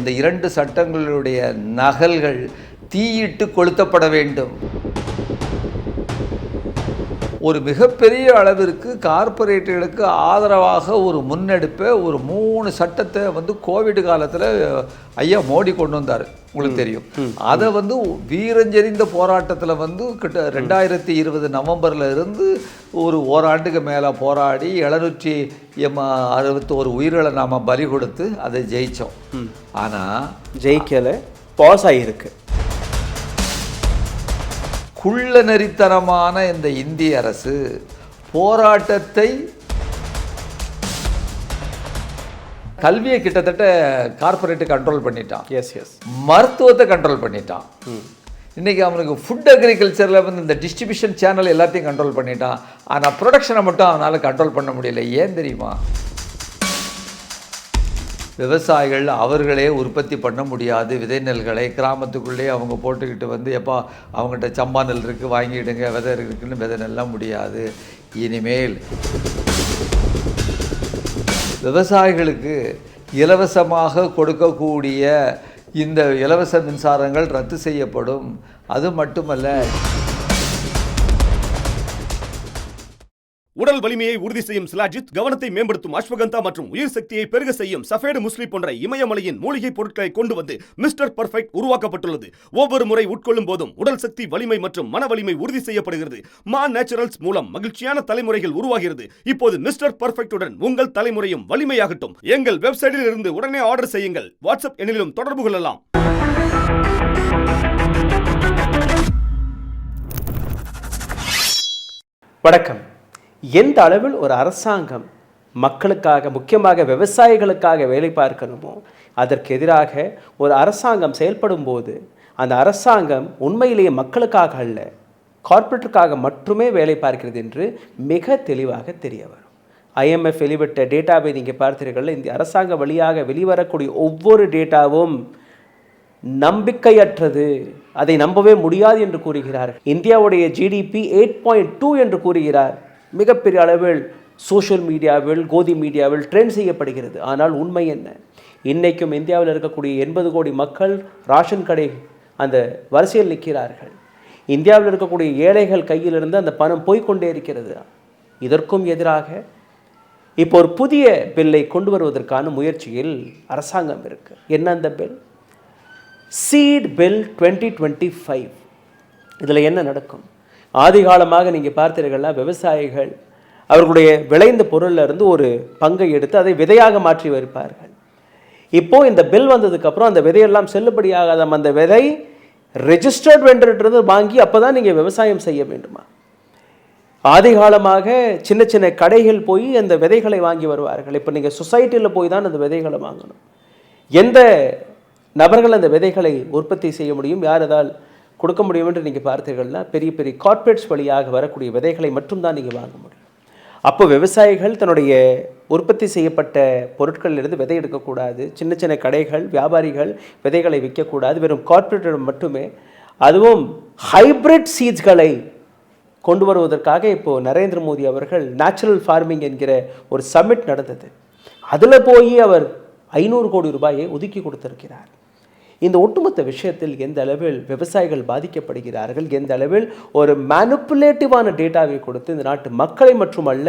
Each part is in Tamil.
இந்த 2 சட்டங்களுடைய நகல்கள் தீயிட்டு கொளுத்தப்பட வேண்டும். ஒரு மிகப்பெரிய அளவிற்கு கார்ப்பரேட்டுகளுக்கு ஆதரவாக ஒரு முன்னெடுப்பை ஒரு 3 சட்டத்தை கோவிட் காலத்தில் ஐயா மோடி கொண்டு வந்தார், உங்களுக்கு தெரியும். அதை வீரஞ்செறிந்த போராட்டத்தில் கிட்ட 2020 நவம்பரில் இருந்து ஒரு ஓராண்டுக்கு மேலே போராடி 761 உயிர்களை நாம் பலி கொடுத்து அதை ஜெயித்தோம். ஆனால் ஜெயிக்கலை, பாஸ் ஆகியிருக்கு. குள்ள நெறித்தனமான இந்த இந்திய அரசு போராட்டத்தை, கல்வியை கிட்டத்தட்ட கார்ப்பரேட்டு கண்ட்ரோல் பண்ணிட்டான். மருத்துவத்தை கண்ட்ரோல் பண்ணிட்டான். இன்றைக்கி அவனுக்கு ஃபுட் அக்ரிகல்ச்சரில் இந்த டிஸ்ட்ரிபியூஷன் சேனல் எல்லாத்தையும் கண்ட்ரோல் பண்ணிட்டான். ஆனால் ப்ரொடக்ஷனை மட்டும் அவனால் கண்ட்ரோல் பண்ண முடியல. ஏன் தெரியுமா? விவசாயிகள் அவர்களே உற்பத்தி பண்ண முடியாது விதை நெல்களை. கிராமத்துக்குள்ளே அவங்க போட்டுக்கிட்டு எப்போ அவங்ககிட்ட சம்பா நெல் இருக்குது வாங்கிடுங்க, விதை இருக்குன்னு விதை நெல்லாம் முடியாது. இனிமேல் விவசாயிகளுக்கு இலவசமாக கொடுக்கக்கூடிய இந்த இலவச மின்சாரங்கள் ரத்து செய்யப்படும். அது மட்டுமல்ல, உடல் வலிமையை உறுதி செய்யும் சிலாஜித், கவனத்தை மேம்படுத்தும் அஸ்வகந்தா மற்றும் உயிர் சக்தியை பெருக செய்யும் சஃபேடு முஸ்லி போன்ற இமயமலையின் மூலிகை பொருட்களை கொண்டு வந்து மிஸ்டர் பர்ஃபெக்ட் உருவாக்கப்பட்டுள்ளது. ஒவ்வொரு முறை உட்கொள்ளும் போதும் உடல் சக்தி, வலிமை மற்றும் மன வலிமை உறுதி செய்யப்படுகிறது. மா நேச்சுரல்ஸ் மூலம் மகிழ்ச்சியான தலைமுறைகள் உருவாகிறது. இப்போது மிஸ்டர் பர்ஃபெக்ட்டுடன் உங்கள் தலைமுறையும் வலிமையாகட்டும். எங்கள் வெப்சைட்டில் இருந்து உடனே ஆர்டர் செய்யுங்கள். வாட்ஸ்அப் எண்ணிலும் தொடர்பு கொள்ளலாம். வணக்கம். எந்த அளவில் ஒரு அரசாங்கம் மக்களுக்காக, முக்கியமாக விவசாயிகளுக்காக வேலை பார்க்கணுமோ அதற்கு எதிராக ஒரு அரசாங்கம் செயல்படும் போது அந்த அரசாங்கம் உண்மையிலேயே மக்களுக்காக அல்ல, கார்ப்பரேட்டுக்காக மட்டுமே வேலை பார்க்கிறது என்று மிக தெளிவாக தெரிய வரும். IMF வெளிவிட்ட டேட்டாவை நீங்கள் பார்த்தீர்கள். இந்த அரசாங்கம் வழியாக வெளிவரக்கூடிய ஒவ்வொரு டேட்டாவும் நம்பிக்கையற்றது, அதை நம்பவே முடியாது என்று கூறுகிறார்கள். இந்தியாவுடைய GDP 8.2 என்று கூறுகிறார். மிகப்பெரிய அளவில் சோஷியல் மீடியாவில், கோதி மீடியாவில் ட்ரெண்ட் செய்யப்படுகிறது. ஆனால் உண்மை என்ன? இன்றைக்கும் இந்தியாவில் இருக்கக்கூடிய 80 கோடி மக்கள் ராஷன் கடை அந்த வரிசையில் நிற்கிறார்கள். இந்தியாவில் இருக்கக்கூடிய ஏழைகள் கையிலிருந்து அந்த பணம் போய்கொண்டே இருக்கிறது. இதற்கும் எதிராக இப்போ ஒரு புதிய பில்லை கொண்டு வருவதற்கான முயற்சியில் அரசாங்கம் இருக்குது. என்ன அந்த பில்? Seat bill 2025. இதில் என்ன நடக்கும்? ஆதி காலமாக நீங்கள் பார்த்தீர்கள்னா விவசாயிகள் அவர்களுடைய விளைந்த பொருளில் இருந்து ஒரு பங்கை எடுத்து அதை விதையாக மாற்றி வைப்பார்கள். இப்போது இந்த பில் வந்ததுக்கப்புறம் அந்த விதையெல்லாம் செல்லுபடியாகாத அந்த விதை ரெஜிஸ்டர்ட் வெண்டர்ன்றது வாங்கி அப்போ தான் நீங்கள் விவசாயம் செய்ய வேண்டுமா? ஆதி காலமாக சின்ன சின்ன கடைகள் போய் அந்த விதைகளை வாங்கி வருவார்கள். இப்போ நீங்கள் சொசைட்டியில் போய் தான் அந்த விதைகளை வாங்கணும். எந்த நபர்கள் அந்த விதைகளை உற்பத்தி செய்ய முடியும், யார் அதால் கொடுக்க முடியும் என்று நீங்கள் பார்த்தீர்கள்னா பெரிய பெரிய கார்ப்பரேட்ஸ் வழியாக வரக்கூடிய விதைகளை மட்டும்தான் நீங்கள் வாங்க முடியும். அப்போ விவசாயிகள் தன்னுடைய உற்பத்தி செய்யப்பட்ட பொருட்களிலிருந்து விதை எடுக்கக்கூடாது. சின்ன சின்ன கடைகள், வியாபாரிகள் விதைகளை விற்கக்கூடாது. வெறும் கார்ப்பரேட்டிடம் மட்டுமே. அதுவும் ஹைப்ரிட் சீட்ஸ்களை கொண்டு வருவதற்காக இப்போது நரேந்திர மோடி அவர்கள் நேச்சுரல் ஃபார்மிங் என்கிற ஒரு சம்மிட் நடந்தது. அதில் போய் அவர் 500 கோடி ரூபாயை ஒதுக்கி கொடுத்திருக்கிறார். இந்த ஒட்டுமொத்த விஷயத்தில் எந்த அளவில் விவசாயிகள் பாதிக்கப்படுகிறார்கள், எந்த அளவில் ஒரு மேனிப்புலேட்டிவான டேட்டாவை கொடுத்து இந்த நாட்டு மக்களை மட்டுமல்ல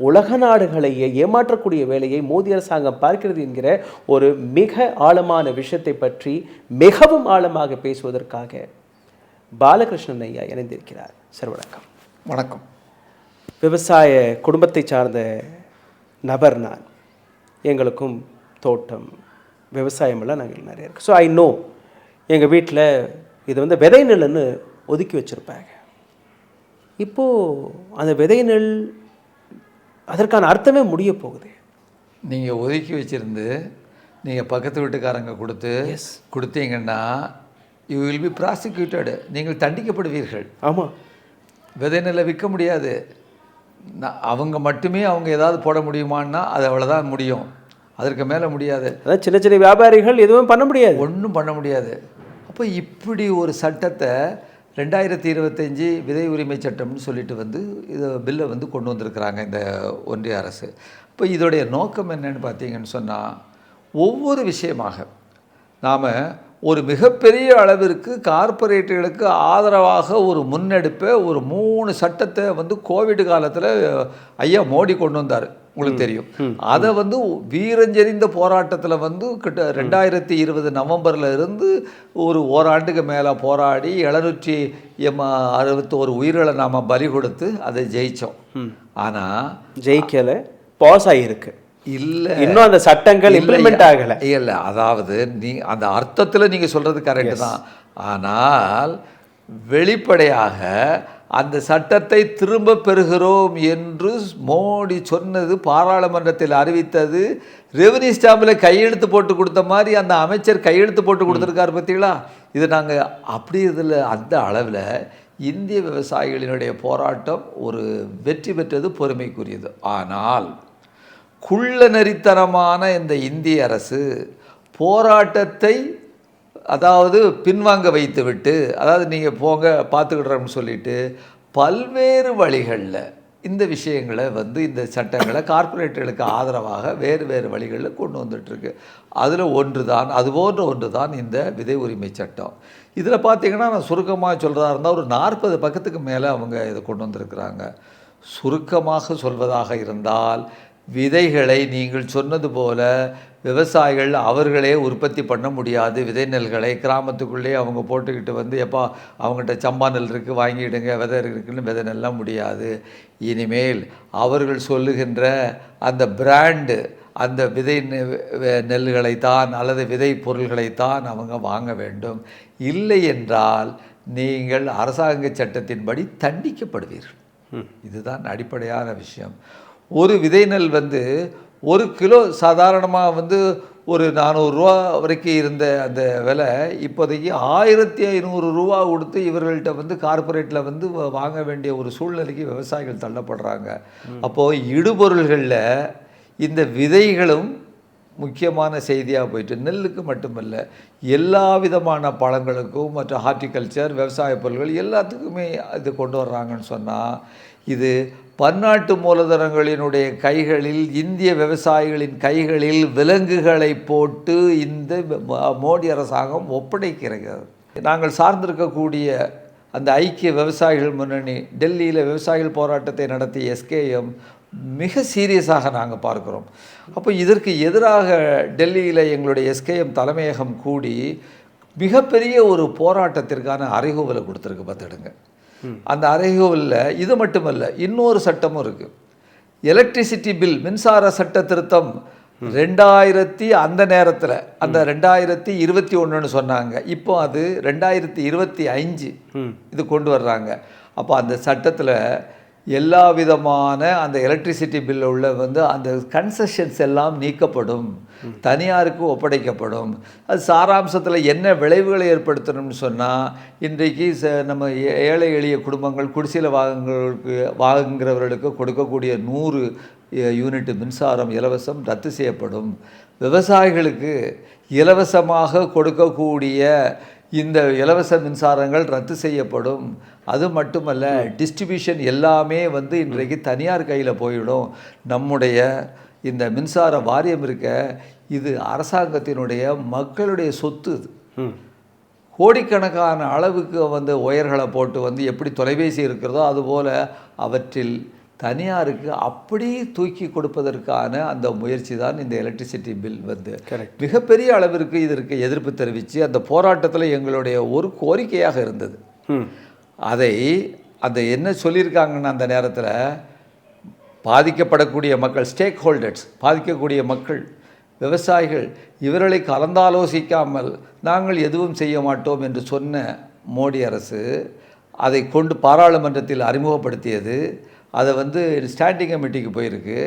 உலக நாடுகளையே ஏமாற்றக்கூடிய வேலையை மோடி அரசாங்கம் பார்க்கிறது என்கிற ஒரு மிக ஆழமான விஷயத்தை பற்றி மிகவும் ஆழமாக பேசுவதற்காக பாலகிருஷ்ணன் ஐயா இணைந்திருக்கிறார். சார் வணக்கம். வணக்கம். விவசாய குடும்பத்தை சார்ந்த நபர் நான். எங்களுக்கும் தோட்டம், விவசாயமெல்லாம் நாங்கள் நிறைய இருக்குது. ஸோ ஐ நோ எங்கள் வீட்டில் இது விதை நெல்லுன்னு ஒதுக்கி வச்சுருப்பாங்க. இப்போது அந்த விதை நெல் அதற்கான அர்த்தமே முடிய போகுது. நீங்கள் ஒதுக்கி வச்சுருந்து நீங்கள் பக்கத்து வீட்டுக்காரங்க கொடுத்தீங்கன்னா யூ வில் பி ப்ராசிக்யூட்டடு, நீங்கள் தண்டிக்கப்படுவீர்கள். ஆமாம், விதை நெல்லை விற்க முடியாது. அவங்க மட்டுமே அவங்க ஏதாவது போட முடியுமான்னா அது அவ்வளோதான் முடியும், அதற்கு மேலே முடியாது. அதான் சின்ன சின்ன வியாபாரிகள் எதுவும் பண்ண முடியாது, ஒன்றும் பண்ண முடியாது. அப்போ இப்படி ஒரு சட்டத்தை 2025 விதை உரிமை சட்டம்னு சொல்லிட்டு இதை பில்லை கொண்டு வந்திருக்கிறாங்க இந்த ஒன்றிய அரசு. இப்போ இதோடைய நோக்கம் என்னன்னு பார்த்தீங்கன்னு சொன்னால், ஒவ்வொரு விஷயமாக நாம் ஒரு மிகப்பெரிய அளவிற்கு கார்ப்பரேட்டுகளுக்கு ஆதரவாக ஒரு முன்னெடுப்பை ஒரு 3 சட்டத்தை வந்து கோவிட் காலத்தில் ஐயா மோடி கொண்டு வந்தார், உங்களுக்கு தெரியும். அதை வந்து வீரஞ்செறிந்த போராட்டத்தில் வந்து கிட்ட 2020 நவம்பரில் இருந்து ஒரு ஓராண்டுக்கு மேலே போராடி 761 உயிர்களை நாம் பலி கொடுத்து அதை ஜெயித்தோம். ஆனால் ஜெயிக்கலை, பாஸ் ஆகியிருக்கு. இல்லை, இன்னும் அந்த சட்டங்கள் இம்ப்ளிமெண்ட் ஆகலை. இல்லை, அதாவது அந்த அர்த்தத்தில் நீங்கள் சொல்கிறது கரெக்டு தான். ஆனால் வெளிப்படையாக அந்த சட்டத்தை திரும்ப பெறுகிறோம் என்று மோடி சொன்னது, பாராளுமன்றத்தில் அறிவித்தது, ரெவன்யூ ஸ்டாம்பில் கையெழுத்து போட்டு கொடுத்த மாதிரி அந்த அமைச்சர் கையெழுத்து போட்டு கொடுத்துருக்காரு பார்த்தீங்களா? இது நாங்கள் அப்படி இதில் அந்த அளவில் இந்திய விவசாயிகளினுடைய போராட்டம் ஒரு வெற்றி பெற்றது, பொறுமைக்குரியது. ஆனால் குள்ள நெறித்தனமான இந்த இந்திய அரசு போராட்டத்தை அதாவது பின்வாங்க வைத்துவிட்டு, அதாவது நீங்கள் போங்க பார்த்துக்கிடுறோம்னு சொல்லிட்டு பல்வேறு வழிகளில் இந்த விஷயங்களை வந்து இந்த சட்டங்களை கார்ப்பரேட்டுகளுக்கு ஆதரவாக வேறு வேறு வழிகளில் கொண்டு வந்துட்டுருக்கு. அதில் ஒன்று தான், அதுபோன்ற ஒன்று தான் இந்த விதை உரிமை சட்டம். இதில் பார்த்திங்கன்னா நான் சுருக்கமாக சொல்கிறதா இருந்தால் ஒரு 40 பக்கத்துக்கு மேலே அவங்க இதை கொண்டு வந்திருக்கிறாங்க. சுருக்கமாக சொல்வதாக இருந்தால், விதைகளை நீங்கள் சொன்னது போல விவசாயிகள் அவர்களே உற்பத்தி பண்ண முடியாது. விதை நெல்களை கிராமத்துக்குள்ளே அவங்க போட்டுக்கிட்டு வந்து எப்போ அவங்ககிட்ட சம்பா நெல் இருக்குது வாங்கிடுங்க, விதை இருக்குன்னு விதை நெல்லாம் முடியாது. இனிமேல் அவர்கள் சொல்லுகின்ற அந்த பிராண்டு, அந்த விதை நெல்களைத்தான் அல்லது விதை பொருள்களைத்தான் அவங்க வாங்க வேண்டும். இல்லை என்றால் நீங்கள் அரசாங்க சட்டத்தின்படி தண்டிக்கப்படுவீர்கள். இதுதான் அடிப்படையான விஷயம். ஒரு விதை நெல் வந்து 1 கிலோ சாதாரணமாக வந்து ஒரு 400 ரூபா வரைக்கும் இருந்த அந்த விலை இப்போதைக்கு 1500 ரூபா கொடுத்து இவர்கள்ட்ட வந்து கார்ப்பரேட்டில் வந்து வாங்க வேண்டிய ஒரு சூழ்நிலைக்கு விவசாயிகள் தள்ளப்படுறாங்க. அப்போது இடுபொருள்களில் இந்த விதைகளும் முக்கியமான செய்தியாக போயிட்டு, நெல்லுக்கு மட்டுமல்ல எல்லா விதமான பழங்களுக்கும் மற்ற ஹார்டிகல்ச்சர் விவசாய பொருட்கள் எல்லாத்துக்குமே இது கொண்டு வர்றாங்கன்னு சொன்னால், இது பன்னாட்டு மூலதனங்களினுடைய கைகளில், இந்திய விவசாயிகளின் கைகளில் விலங்குகளை போட்டு இந்த மோடி அரசாங்கம் ஒப்படைக்கிறது. நாங்கள் சார்ந்திருக்கக்கூடிய அந்த ஐக்கிய விவசாயிகள் முன்னணி, டெல்லியில் விவசாயிகள் போராட்டத்தை நடத்திய SKM மிக சீரியஸாக நாங்கள் பார்க்குறோம். அப்போ இதற்கு எதிராக டெல்லியில் எங்களுடைய SKM தலைமையகம் கூடி மிகப்பெரிய ஒரு போராட்டத்திற்கான அறைகூவலை கொடுத்துருக்கு பார்த்துடுங்க. அந்த அறைகூவலில் இது மட்டுமல்ல, இன்னொரு சட்டமும் இருக்குது. எலக்ட்ரிசிட்டி பில், மின்சார சட்ட திருத்தம் 2000 அந்த நேரத்தில் அந்த 2021ன்னு சொன்னாங்க. இப்போ அது 2025 இது கொண்டு வர்றாங்க. அப்போ அந்த சட்டத்தில் எல்லா விதமான அந்த எலக்ட்ரிசிட்டி பில்ல உள்ள வந்து அந்த கன்செஷன்ஸ் எல்லாம் நீக்கப்படும், தனியாருக்கு ஒப்படைக்கப்படும். அது சாராம்சத்தில் என்ன விளைவுகளை ஏற்படுத்தணும்னு சொன்னால், இன்றைக்கு நம்ம ஏழை எளிய குடும்பங்கள் குடிசையில் வாங்குகிறவர்களுக்கு கொடுக்கக்கூடிய 100 யூனிட் மின்சாரம் இலவசம் ரத்து செய்யப்படும். விவசாயிகளுக்கு இலவசமாக கொடுக்கக்கூடிய இந்த இலவச மின்சாரங்கள் ரத்து செய்யப்படும். அது மட்டுமல்ல, டிஸ்ட்ரிபியூஷன் எல்லாமே வந்து இன்றைக்கு தனியார் கையில் போயிடும். நம்முடைய இந்த மின்சார வாரியம் இருக்க, இது அரசாங்கத்தினுடைய மக்களுடைய சொத்து. கோடிக்கணக்கான அளவுக்கு வந்து ஒயர்களை போட்டு வந்து எப்படி தொலைபேசி இருக்கிறதோ அதுபோல் அவற்றில் தனியாருக்கு அப்படி தூக்கி கொடுப்பதற்கான அந்த முயற்சி தான் இந்த எலக்ட்ரிசிட்டி பில் வந்து மிகப்பெரிய அளவிற்கு இதற்கு எதிர்ப்பு தெரிவித்து அந்த போராட்டத்தில் எங்களுடைய ஒரு கோரிக்கையாக இருந்தது. அதை அந்த என்ன சொல்லியிருக்காங்கன்னு, அந்த நேரத்தில் பாதிக்கப்படக்கூடிய மக்கள், ஸ்டேக் ஹோல்டர்ஸ், பாதிக்கக்கூடிய மக்கள், விவசாயிகள், இவர்களை கலந்தாலோசிக்காமல் நாங்கள் எதுவும் செய்ய மாட்டோம் என்று சொன்ன மோடி அரசு அதை கொண்டு பாராளுமன்றத்தில் அறிமுகப்படுத்தியது. அதை வந்து ஸ்டாண்டிங் கமிட்டிக்கு போயிருக்கு.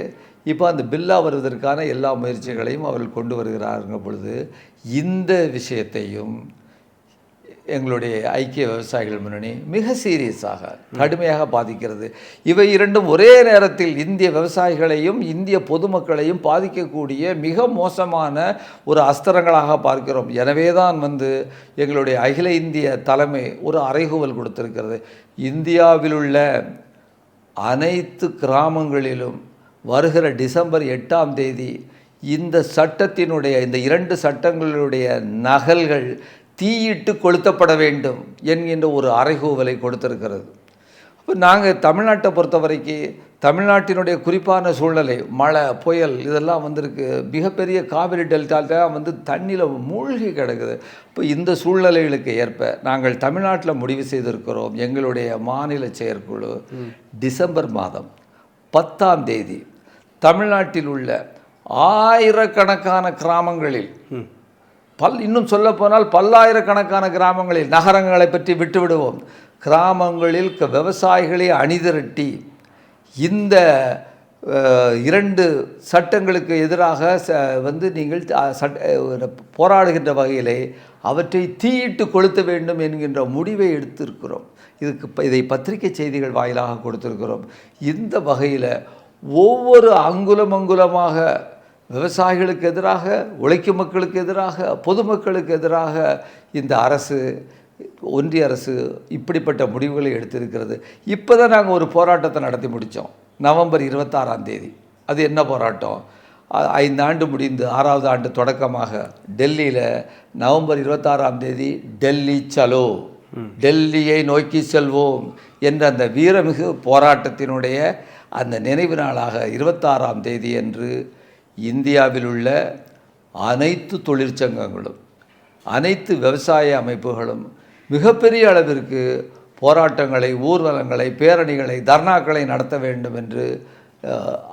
இப்போ அந்த பில்லாக வருவதற்கான எல்லா முயற்சிகளையும் அவர்கள் கொண்டு வருகிறாருங்க பொழுது, இந்த விஷயத்தையும் எங்களுடைய ஐக்கிய விவசாயிகள் முன்னணி மிக சீரியஸாக கடுமையாக பாதிக்கிறது. இவை இரண்டும் ஒரே நேரத்தில் இந்திய விவசாயிகளையும் இந்திய பொதுமக்களையும் பாதிக்கக்கூடிய மிக மோசமான ஒரு அஸ்திரங்களாக பார்க்கிறோம். எனவே தான் வந்து எங்களுடைய அகில இந்திய தலைமை ஒரு அறைகூவல் கொடுத்திருக்கிறது. இந்தியாவில் உள்ள அனைத்து கிராமங்களிலும் வருகிற டிசம்பர் 8ஆம் தேதி இந்த சட்டத்தினுடைய இந்த 2 சட்டங்களுடைய நகல்கள் தீயிட்டு கொளுத்தப்பட வேண்டும் என்கின்ற ஒரு அறைகூவலை கொடுத்திருக்கிறது. இப்போ நாங்கள் தமிழ்நாட்டை பொறுத்த வரைக்கும் தமிழ்நாட்டினுடைய குறிப்பான சூழ்நிலை, மழை, புயல் இதெல்லாம் வந்திருக்கு. மிகப்பெரிய காவிரி டெல்டாலாம் தண்ணியில் மூழ்கி கிடக்குது. இப்போ இந்த சூழ்நிலைகளுக்கு ஏற்ப நாங்கள் தமிழ்நாட்டில் முடிவு செய்திருக்கிறோம். எங்களுடைய மாநில செயற்குழு டிசம்பர் மாதம் 10ஆம் தேதி தமிழ்நாட்டில் உள்ள ஆயிரக்கணக்கான கிராமங்களில் இன்னும் சொல்லப்போனால் பல்லாயிரக்கணக்கான கிராமங்களில், நகரங்களை பற்றி விட்டுவிடுவோம், கிராமங்களில் விவசாயிகளை அணிதிரட்டி இந்த 2 சட்டங்களுக்கு எதிராக நீங்கள் போராடுகின்ற வகையிலே அவற்றை தீயிட்டு கொளுத்த வேண்டும் என்கின்ற முடிவை எடுத்திருக்கிறோம். இதை பத்திரிகை செய்திகள் வாயிலாக கொடுத்திருக்கிறோம். இந்த வகையில் ஒவ்வொரு அங்குலமாக விவசாயிகளுக்கு எதிராக, உழைக்கும் மக்களுக்கு எதிராக, பொதுமக்களுக்கு எதிராக இந்த அரசு, ஒன்றிய அரசு இப்படிப்பட்ட முடிவுகளை எடுத்திருக்கிறது. இப்போ தான் நாங்கள் ஒரு போராட்டத்தை நடத்தி முடித்தோம் நவம்பர் 26ஆம் தேதி. அது என்ன போராட்டம்? 5 ஆண்டு முடிந்து 6வது ஆண்டு தொடக்கமாக டெல்லியில் நவம்பர் 26ஆம் தேதி டெல்லி சலோ, டெல்லியை நோக்கி செல்வோம் என்ற அந்த வீரமிகு போராட்டத்தினுடைய அந்த நினைவு நாளாக 26ஆம் தேதி அன்று இந்தியாவில் உள்ள அனைத்து தொழிற்சங்கங்களும், அனைத்து விவசாய அமைப்புகளும் மிகப்பெரிய அளவிற்கு போராட்டங்களை, ஊர்வலங்களை, பேரணிகளை, தர்ணாக்களை நடத்த வேண்டும் என்று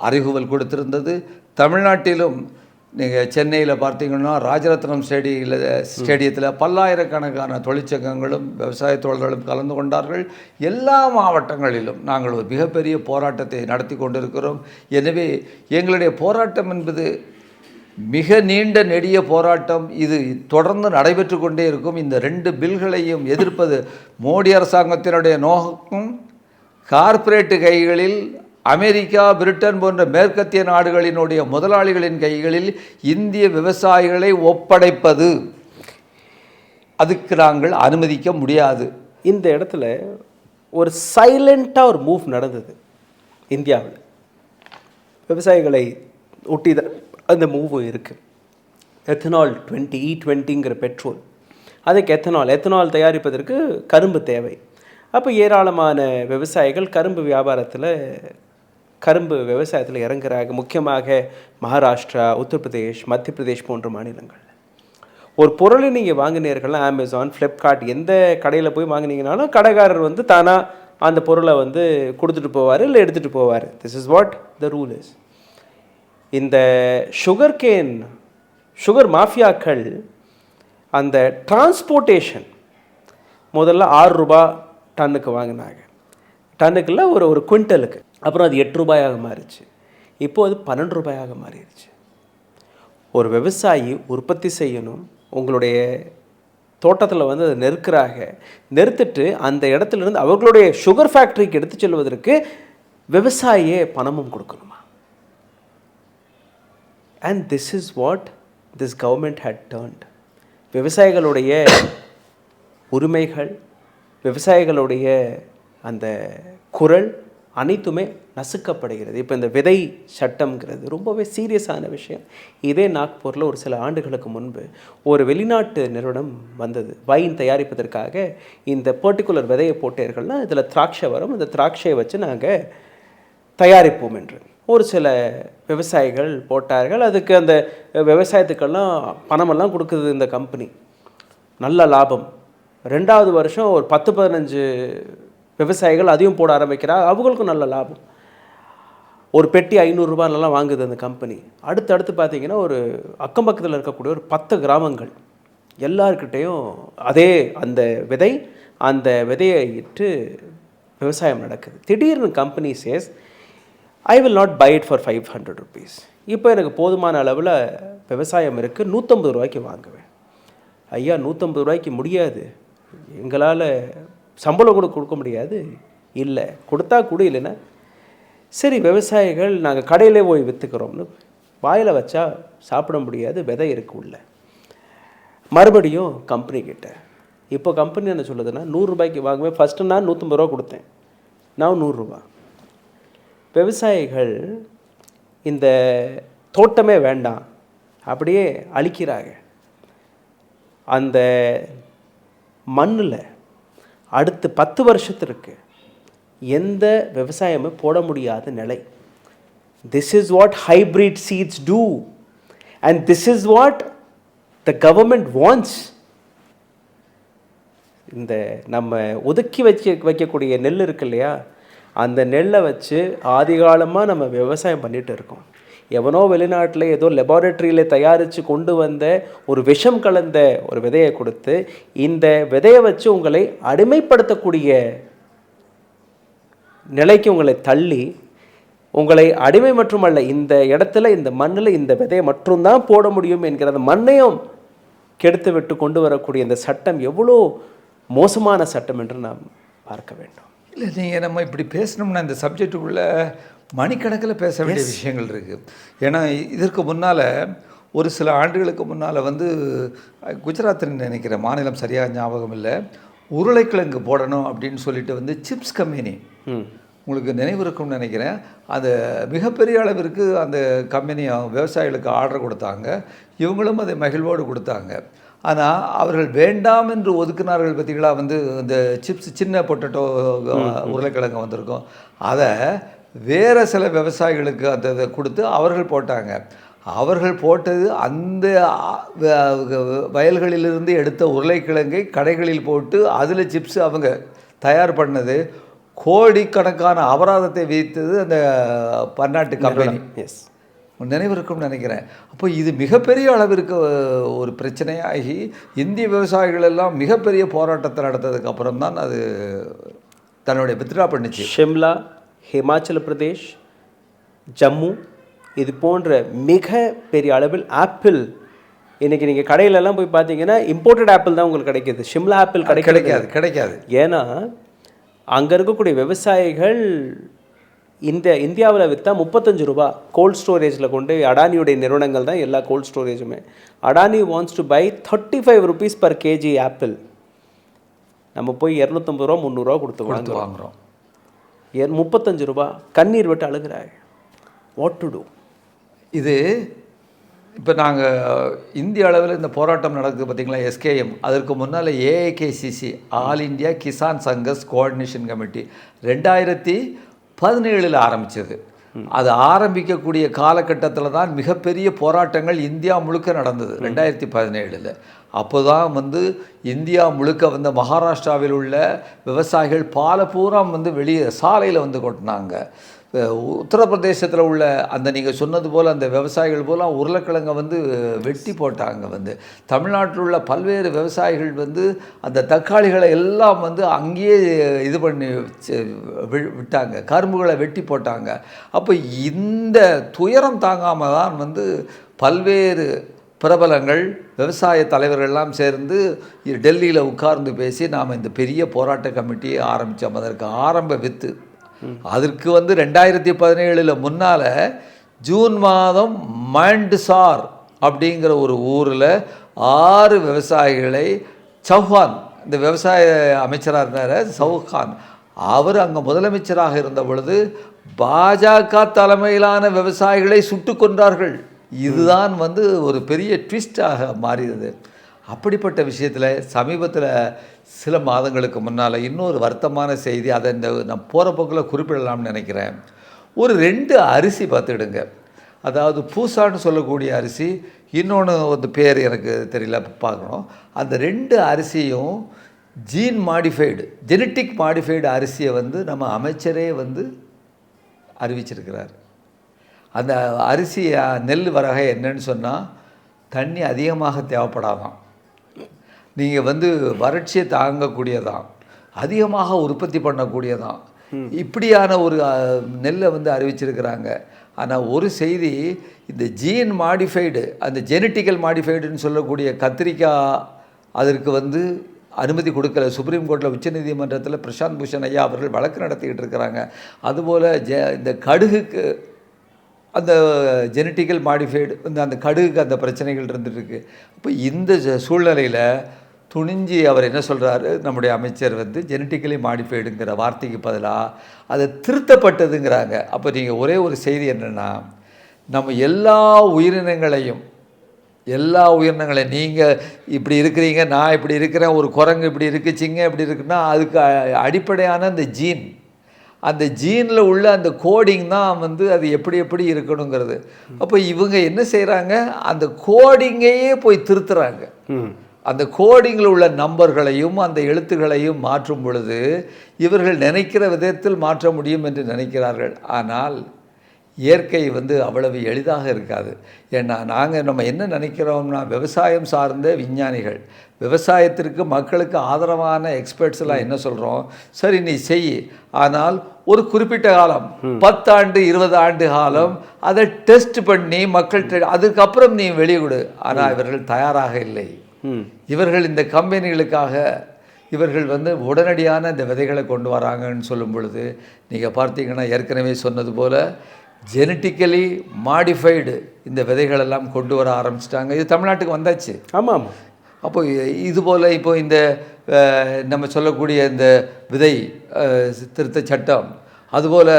அறிகுவல் கொடுத்திருந்தது. தமிழ்நாட்டிலும் நீங்கள் சென்னையில் பார்த்தீங்கன்னா ராஜரத்னம் ஸ்டேடியத்தில் பல்லாயிரக்கணக்கான தொழிற்சங்கங்களும் விவசாய தோழர்களும் கலந்து கொண்டார்கள். எல்லா மாவட்டங்களிலும் நாங்கள் ஒரு மிகப்பெரிய போராட்டத்தை நடத்தி கொண்டிருக்கிறோம். எனவே எங்களுடைய போராட்டம் என்பது மிக நீண்ட நெடிய போராட்டம். இது தொடர்ந்து நடைபெற்று கொண்டே இருக்கும். இந்த 2 பில்களையும் எதிர்ப்பது மோடி அரசாங்கத்தினுடைய நோக்கம் கார்ப்பரேட் கைகளில், அமெரிக்கா, பிரிட்டன் போன்ற மேற்கத்திய நாடுகளினுடைய முதலாளிகளின் கைகளில் இந்திய விவசாயிகளை ஒப்படைப்பது. அதுக்கு நாங்கள் அனுமதிக்க முடியாது. இந்த இடத்துல ஒரு சைலண்ட்டாக ஒரு மூவ் நடந்தது இந்தியாவில். விவசாயிகளை ஒட்டி அந்த மூவ் இருக்குது. எத்தனால் E20ங்கிற பெட்ரோல், அதுக்கு எத்தனால் தயாரிப்பதற்கு கரும்பு தேவை. அப்போ ஏராளமான விவசாயிகள் கரும்பு விவசாயத்தில் இறங்குறாங்க. முக்கியமாக மகாராஷ்டிரா, உத்தரப்பிரதேஷ், மத்திய பிரதேஷ் போன்ற மாநிலங்கள். ஒரு பொருளை நீங்கள் வாங்கினீர்கள்னா அமேசான், ஃப்ளிப்கார்ட் எந்த கடையில் போய் வாங்கினீங்கனாலும் கடைக்காரர் தானாக அந்த பொருளை கொடுத்துட்டு போவார், இல்லை எடுத்துகிட்டு போவார். This is what the rule is. இந்த சுகர் மாஃபியாக்கள் அந்த டிரான்ஸ்போர்ட்டேஷன் முதல்ல 6 ரூபாய் டன்னுக்கு வாங்கினாங்க. டன்னுக்குள்ள ஒரு குவிண்டலுக்கு. அப்புறம் அது 8 ரூபாயாக மாறிச்சு. இப்போது அது 12 ரூபாயாக மாறிடுச்சு. ஒரு விவசாயி உற்பத்தி செய்யணும், உங்களுடைய தோட்டத்தில் அதை நிறுத்திட்டு அந்த இடத்துலேருந்து அவர்களுடைய சுகர் ஃபேக்ட்ரிக்கு எடுத்து செல்வதற்கு விவசாயியே பணமும் கொடுக்கணுமா? And this is what this government had turned. விவசாயிகளுடைய உரிமைகள், விவசாயிகளுடைய அந்த குரல் அனைத்துமே நசுக்கப்படுகிறது. இப்போ இந்த விதை சட்டம்ங்கிறது ரொம்பவே சீரியஸான விஷயம். இதே நாக்பூரில் ஒரு சில ஆண்டுகளுக்கு முன்பு ஒரு வெளிநாட்டு நிறுவனம் வந்தது. வைன் தயாரிப்பதற்காக இந்த பர்டிகுலர் விதையை போட்டீர்கள்னா இதில் திராட்சை வரும், இந்த திராட்சையை வச்சு நாங்கள் தயாரிப்போம் என்று ஒரு சில விவசாயிகள் போட்டார்கள். அதுக்கு அந்த விவசாயத்துக்கெல்லாம் பணமெல்லாம் கொடுக்குது இந்த கம்பெனி, நல்ல லாபம். 2வது வருஷம் ஒரு 10-15 விவசாயிகள் அதையும் போட ஆரம்பிக்கிறாங்க, அவங்களுக்கும் நல்ல லாபம். ஒரு பெட்டி 500 ரூபாய்லாம் வாங்குது அந்த கம்பெனி. அடுத்து பார்த்தீங்கன்னா ஒரு அக்கம் பக்கத்தில் இருக்கக்கூடிய ஒரு 10 கிராமங்கள் எல்லாருக்கிட்டேயும் அந்த விதையை இட்டு விவசாயம் நடக்குது. திடீர்னு company says I will not buy it for 500 rupees. இப்போ எனக்கு போதுமான அளவில் விவசாயம் இருக்குது, 150 ரூபாய்க்கு வாங்குவேன். ஐயா 150 ரூபாய்க்கு முடியாது, எங்களால் சம்பளம் கூட கொடுக்க முடியாது. இல்லை கொடுத்தா கூட இல்லைன்னா சரி விவசாயிகள் நாங்கள் கடையிலே போய் விற்றுக்கிறோம்னு வாயில் வச்சா சாப்பிட முடியாது, விதை இருக்கு உள்ள. மறுபடியும் கம்பெனிக்கிட்ட இப்போ கம்பெனி என்ன சொல்லுதுன்னா 100 ரூபாய்க்கு வாங்குவேன். ஃபஸ்ட்டு நான் 150 ரூபா கொடுத்தேன், நான் 100 ரூபா. விவசாயிகள் இந்த தோட்டமே வேண்டாம், அப்படியே அழிக்கிறாங்க. அந்த மண்ணில் அடுத்து 10 வருஷத்திற்கு எந்த விவசாயமும் போட முடியாத நிலை. This is what hybrid seeds do and this is what the government wants. இந்த நம்ம ஒதுக்கி வைக்கக்கூடிய நெல் இருக்கு இல்லையா, அந்த நெல்லை வச்சு ஆதிகாலமாக நம்ம விவசாயம் பண்ணிட்டு இருக்கோம். எவனோ வெளிநாட்டில் ஏதோ லெபார்டரியில் தயாரித்து கொண்டு வந்த ஒரு விஷம் கலந்த ஒரு விதையை கொடுத்து இந்த விதையை வச்சு உங்களை அடிமைப்படுத்தக்கூடிய நிலைக்கு உங்களை தள்ளி, உங்களை அடிமை மட்டுமல்ல, இந்த இடத்துல இந்த மண்ணில் இந்த விதையை மட்டும்தான் போட முடியும் என்கிற அந்த மண்ணையும் கெடுத்து விட்டு கொண்டு வரக்கூடிய இந்த சட்டம் எவ்வளோ மோசமான சட்டம் என்று நாம் பார்க்க வேண்டும். இல்லை, நீங்கள் நம்ம இப்படி பேசணும்னா இந்த சப்ஜெக்டுக்குள்ளே மணிக்கணக்கில் பேச வேண்டிய விஷயங்கள் இருக்குது. ஏன்னா இதற்கு முன்னால் ஒரு சில ஆண்டுகளுக்கு முன்னால் வந்து குஜராத்னு நினைக்கிற மாநிலம் சரியாக ஞாபகம் இல்லை, உருளைக்கிழங்கு போடணும் அப்படின்னு சொல்லிட்டு வந்து சிப்ஸ் கம்பெனி, உங்களுக்கு நினைவு இருக்கும்னு நினைக்கிறேன், அது மிகப்பெரிய அளவிற்கு அந்த கம்பெனி விவசாயிகளுக்கு ஆர்டர் கொடுத்தாங்க. இவங்களும் அதை மகிழ்வோடு கொடுத்தாங்க. ஆனால் அவர்கள் வேண்டாம் என்று ஒதுக்குனார்கள். பார்த்தீங்களா, வந்து இந்த சிப்ஸ் சின்ன பொட்டேட்டோ உருளைக்கிழங்கு வந்திருக்கும், அதை வேறு சில விவசாயிகளுக்கு அந்த இதை கொடுத்து அவர்கள் போட்டாங்க. அவர்கள் போட்டது அந்த வயல்களிலிருந்து எடுத்த உருளைக்கிழங்கை கடைகளில் போட்டு அதில் சிப்ஸ் அவங்க தயார் பண்ணது கோடிக்கணக்கான அபராதத்தை விதித்தது அந்த பன்னாட்டு கம்பெனி. எஸ், நினைவு இருக்கும்னு நினைக்கிறேன். அப்போ இது மிகப்பெரிய அளவிற்கு ஒரு பிரச்சனையாகி இந்திய விவசாயிகள் எல்லாம் மிகப்பெரிய போராட்டத்தை நடத்ததுக்கு அப்புறம் தான் அது தன்னுடைய வித்ட்ரா பண்ணிச்சு. ஷிம்லா, ஹிமாச்சல பிரதேஷ், ஜம்மு, இது போன்ற மிக பெரிய அளவில் ஆப்பிள், இன்றைக்கி நீங்கள் கடையிலெல்லாம் போய் பார்த்தீங்கன்னா இம்போர்ட்டட் ஆப்பிள் தான் உங்களுக்கு கிடைக்கிது. ஷிம்லா ஆப்பிள் கிடைக்காது. ஏன்னா அங்கே இருக்கக்கூடிய விவசாயிகள் இந்தியாவில் விற்றா 35 ரூபா கோல்ட் ஸ்டோரேஜில் கொண்டு, அடானியுடைய நிறுவனங்கள் தான் எல்லா கோல்ட் ஸ்டோரேஜுமே. Adani wants to buy 35 rupees per kg apple. நம்ம போய் 250 ரூபா 300 ரூபா கொடுத்து வாங்குகிறோம். 35 ரூபா, கண்ணீர் விட்டு அழுகிறாங்க. What to do? இது இப்போ நாங்கள் இந்திய அளவில் இந்த போராட்டம் நடக்குது பார்த்திங்களா, எஸ்கேஎம், அதற்கு முன்னால் AIKCC, all India Kisan Sangharsh coordination committee 2017 ஆரம்பித்தது. அது ஆரம்பிக்கக்கூடிய காலகட்டத்தில் தான் மிகப்பெரிய போராட்டங்கள் இந்தியா முழுக்க நடந்தது 2017. அப்போ தான் வந்து இந்தியா முழுக்க வந்து மகாராஷ்டிராவில் உள்ள விவசாயிகள் பாலபூரம் வந்து வெளியே சாலையில் வந்து கொட்டினாங்க. உத்தரப்பிரதேசத்தில் உள்ள அந்த நீங்கள் சொன்னது போல் அந்த விவசாயிகள் போல் உருளைக்கிழங்கை வந்து வெட்டி போட்டாங்க. வந்து தமிழ்நாட்டில் உள்ள பல்வேறு விவசாயிகள் வந்து அந்த தக்காளிகளை எல்லாம் வந்து அங்கேயே இது பண்ணி விட்டாங்க, கரும்புகளை வெட்டி போட்டாங்க. அப்போ இந்த துயரம் தாங்காமல் தான் வந்து பல்வேறு பிரபலங்கள், விவசாய தலைவர்கள்லாம் சேர்ந்து டெல்லியில் உட்கார்ந்து பேசி நாம் இந்த பெரிய போராட்ட கமிட்டியை ஆரம்பித்தோம். அதற்கு ஆரம்ப வித்து அதற்கு வந்து 2017 முன்னால் ஜூன் மாதம் மண்ட்சார் அப்படிங்கிற ஒரு ஊரில் 6 விவசாயிகளை சௌஹான், இந்த விவசாய அமைச்சராக இருந்தார் சௌஹான், அவர் அங்கே முதலமைச்சராக இருந்த பொழுது பாஜக தலைமையிலான விவசாயிகளை சுட்டு கொன்றார்கள். இதுதான் வந்து ஒரு பெரிய ட்விஸ்டாக மாறியது. அப்படிப்பட்ட விஷயத்தில் சமீபத்தில் சில மாதங்களுக்கு முன்னால் இன்னொரு வருத்தமான செய்தி, அதை இந்த நான் போகிற போக்கில் குறிப்பிடலாம்னு நினைக்கிறேன். ஒரு 2 அரிசி பார்த்துடுங்க, அதாவது பூசான்னு சொல்லக்கூடிய அரிசி, இன்னொன்று வந்து பேர் எனக்கு தெரியல, பார்க்கணும். அந்த 2 அரிசியும் ஜெனட்டிக் மாடிஃபைடு அரிசியை வந்து நம்ம அமைச்சரே வந்து அறிவிச்சிருக்கிறார். அந்த அரிசி நெல் வகை என்னன்னு சொன்னால் தண்ணி அதிகமாக தேவைப்படாதான், நீங்கள் வந்து வறட்சியை தாங்கக்கூடியதான், அதிகமாக உற்பத்தி பண்ணக்கூடியதான், இப்படியான ஒரு நெல்லை வந்து அறிவிச்சிருக்கிறாங்க. ஆனால் ஒரு செய்தி, இந்த ஜீன் மாடிஃபைடு, அந்த ஜெனட்டிக்கல் மாடிஃபைடுன்னு சொல்லக்கூடிய கத்திரிக்காய், அதற்கு வந்து அனுமதி கொடுக்கல. சுப்ரீம் கோர்ட்டில் உச்சநீதிமன்றத்தில் பிரசாந்த் பூஷன் ஐயா அவர்கள் வழக்கு நடத்திக்கிட்டு இருக்கிறாங்க. அதுபோல் இந்த கடுகுக்கு அந்த ஜெனட்டிக்கல் மாடிஃபைடு அந்த கடுகுக்கு அந்த பிரச்சனைகள் இருந்துகிட்ருக்கு. இப்போ இந்த சூழ்நிலையில் துணிஞ்சி அவர் என்ன சொல்கிறாரு, நம்முடைய அமைச்சர் வந்து ஜெனட்டிக்கலி மாடிஃபைடுங்கிற வார்த்தைக்கு பதிலாக அதை திருத்தப்பட்டதுங்கிறாங்க. அப்போ நீங்கள் ஒரே ஒரு செய்தி என்னென்னா, நம்ம எல்லா உயிரினங்களையும் எல்லா உயிரினங்களையும் நீங்கள் இப்படி இருக்கிறீங்க, நான் இப்படி இருக்கிறேன், ஒரு குரங்கு இப்படி இருக்குது, சிங்கம் இப்படி இருக்குன்னா அதுக்கு அடிப்படையான அந்த ஜீன், அந்த ஜீனில் உள்ள அந்த கோடிங் தான் வந்து அது எப்படி எப்படி இருக்கணுங்கிறது. அப்போ இவங்க என்ன செய்கிறாங்க, அந்த கோடிங்கையே போய் திருத்துறாங்க. அந்த கோடிங்கில் உள்ள நம்பர்களையும் அந்த எழுத்துக்களையும் மாற்றும் பொழுது இவர்கள் நினைக்கிற விதத்தில் மாற்ற முடியும் என்று நினைக்கிறார்கள். ஆனால் இயற்கை வந்து அவ்வளவு எளிதாக இருக்காது. ஏன்னா நம்ம என்ன நினைக்கிறோம்னா, விவசாயம் சார்ந்த விஞ்ஞானிகள், விவசாயத்திற்கு மக்களுக்கு ஆதரவான எக்ஸ்பர்ட்ஸ் எல்லாம் என்ன சொல்கிறோம், சரி நீ செய், ஆனால் ஒரு குறிப்பிட்ட காலம் 10 ஆண்டு 20 ஆண்டு காலம் அதை டெஸ்ட் பண்ணி மக்கள் அதுக்கப்புறம் நீ வெளியிடு. ஆனால் இவர்கள் தயாராக இல்லை. இவர்கள் இந்த கம்பெனிகளுக்காக இவர்கள் வந்து உடனடியான இந்த விதைகளை கொண்டு வராங்கன்னு சொல்லும் பொழுது நீங்கள் பார்த்தீங்கன்னா, ஏற்கனவே சொன்னது போல் ஜெனட்டிக்கலி மாடிஃபைடு இந்த விதைகளெல்லாம் கொண்டு வர ஆரம்பிச்சிட்டாங்க. இது தமிழ்நாட்டுக்கு வந்தாச்சு. ஆமாம். அப்போ இதுபோல் இப்போ இந்த நம்ம சொல்லக்கூடிய இந்த விதை திருத்த சட்டம், அதுபோல்